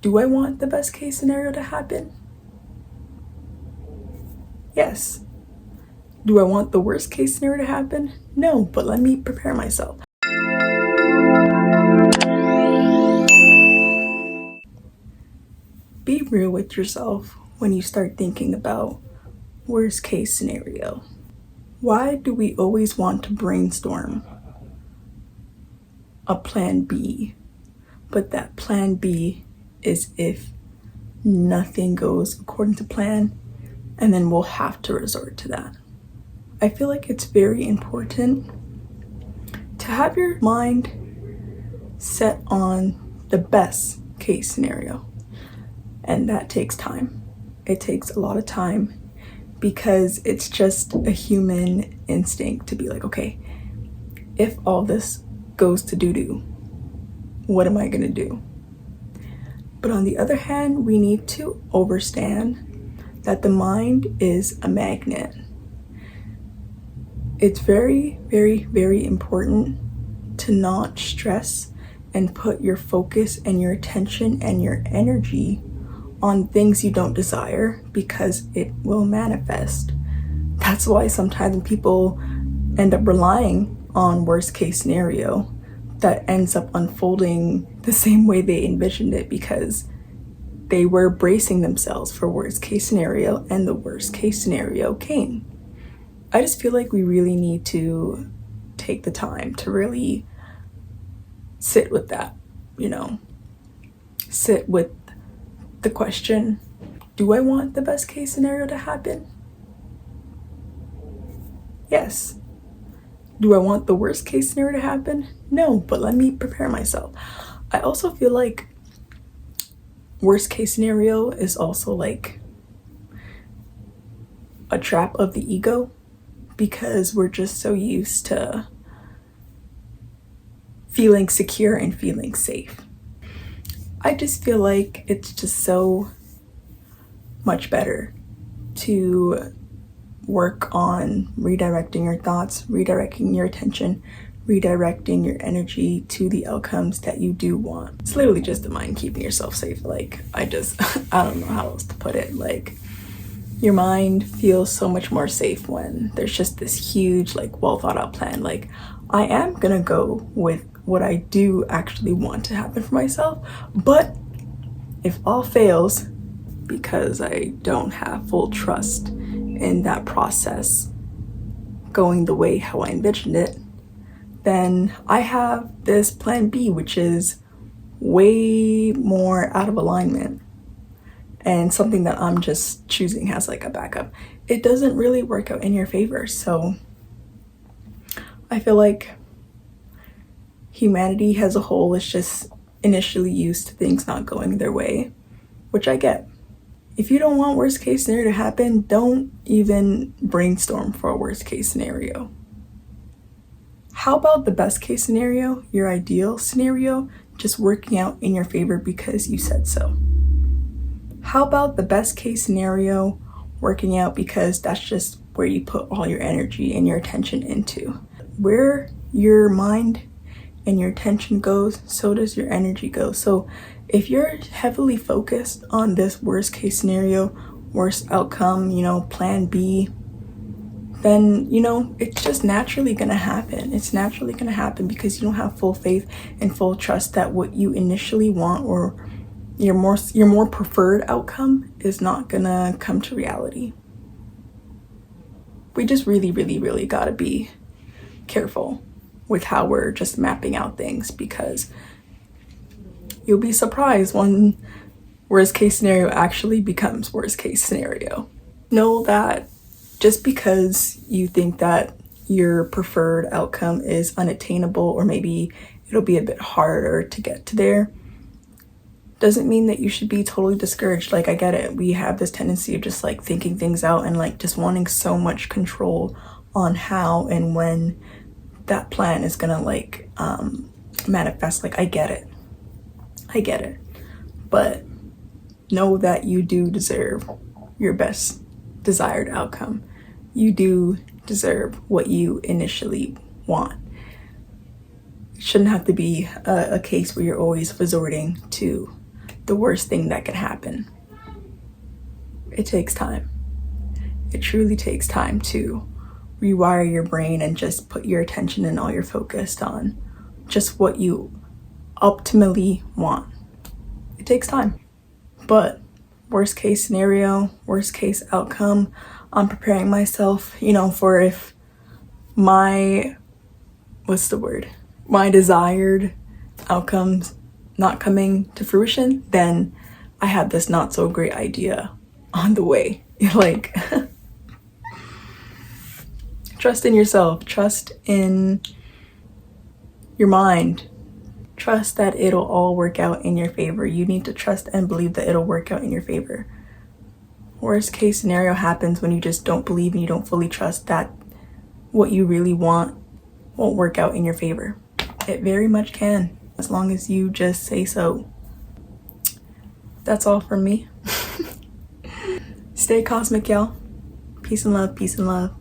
Do I want the best case scenario to happen? Yes. Do I want the worst case scenario to happen? No, but let me prepare myself. Be real with yourself when you start thinking about worst case scenario. Why do we always want to brainstorm a plan B, but that plan B is if nothing goes according to plan, and then we'll have to resort to that. I feel like it's very important to have your mind set on the best case scenario, and that takes time. It takes a lot of time because it's just a human instinct to be like, okay, if all this goes to doo-doo, what am I gonna do? But on the other hand, we need to understand that the mind is a magnet. It's very, very, very important to not stress and put your focus and your attention and your energy on things you don't desire, because it will manifest. That's why sometimes when people end up relying on worst case scenario, that ends up unfolding the same way they envisioned it, because they were bracing themselves for worst case scenario and the worst case scenario came. I just feel like we really need to take the time to really sit with that, sit with the question, do I want the best case scenario to happen? Yes. Do I want the worst case scenario to happen? No, but let me prepare myself. I also feel like worst case scenario is also like a trap of the ego, because we're just so used to feeling secure and feeling safe. I just feel like it's just so much better to work on redirecting your thoughts, redirecting your attention, redirecting your energy to the outcomes that you do want. It's literally just the mind keeping yourself safe. Like, I don't know how else to put it. Like, your mind feels so much more safe when there's just this huge, like, well thought out plan. Like, I am gonna go with what I do actually want to happen for myself, but if all fails because I don't have full trust in that process going the way how I envisioned it, then I have this plan B, which is way more out of alignment and something that I'm just choosing as like a backup. It doesn't really work out in your favor. So I feel like humanity as a whole is just initially used to things not going their way, which I get. If you don't want worst case scenario to happen, don't even brainstorm for a worst case scenario. How about the best case scenario, your ideal scenario, just working out in your favor because you said so? How about the best case scenario working out because that's just where you put all your energy and your attention into? Where your mind and your attention goes, so does your energy go. So if you're heavily focused on this worst case scenario, worst outcome, plan B, then, it's just naturally gonna happen. It's naturally gonna happen because you don't have full faith and full trust that what you initially want or your more preferred outcome is not gonna come to reality. We just really, really, really gotta be careful with how we're just mapping out things, because you'll be surprised when worst case scenario actually becomes worst case scenario. Know that just because you think that your preferred outcome is unattainable, or maybe it'll be a bit harder to get to there, doesn't mean that you should be totally discouraged. Like, I get it. We have this tendency of just like thinking things out and like just wanting so much control on how and when that plan is gonna like manifest. Like, I get it, but know that you do deserve your best desired outcome. You do deserve what you initially want. It shouldn't have to be a case where you're always resorting to the worst thing that can happen. It takes time. It truly takes time to rewire your brain and just put your attention and all your focus on just what you optimally want. It takes time. But worst case scenario, worst case outcome, I'm preparing myself, for if my desired outcomes not coming to fruition, then I have this not so great idea on the way. Like, trust in yourself, trust in your mind, trust that it'll all work out in your favor. You need to trust and believe that it'll work out in your favor. Worst case scenario happens when you just don't believe and you don't fully trust that what you really want won't work out in your favor. It very much can, as long as you just say so. That's all from me. Stay cosmic, y'all. Peace and love, peace and love.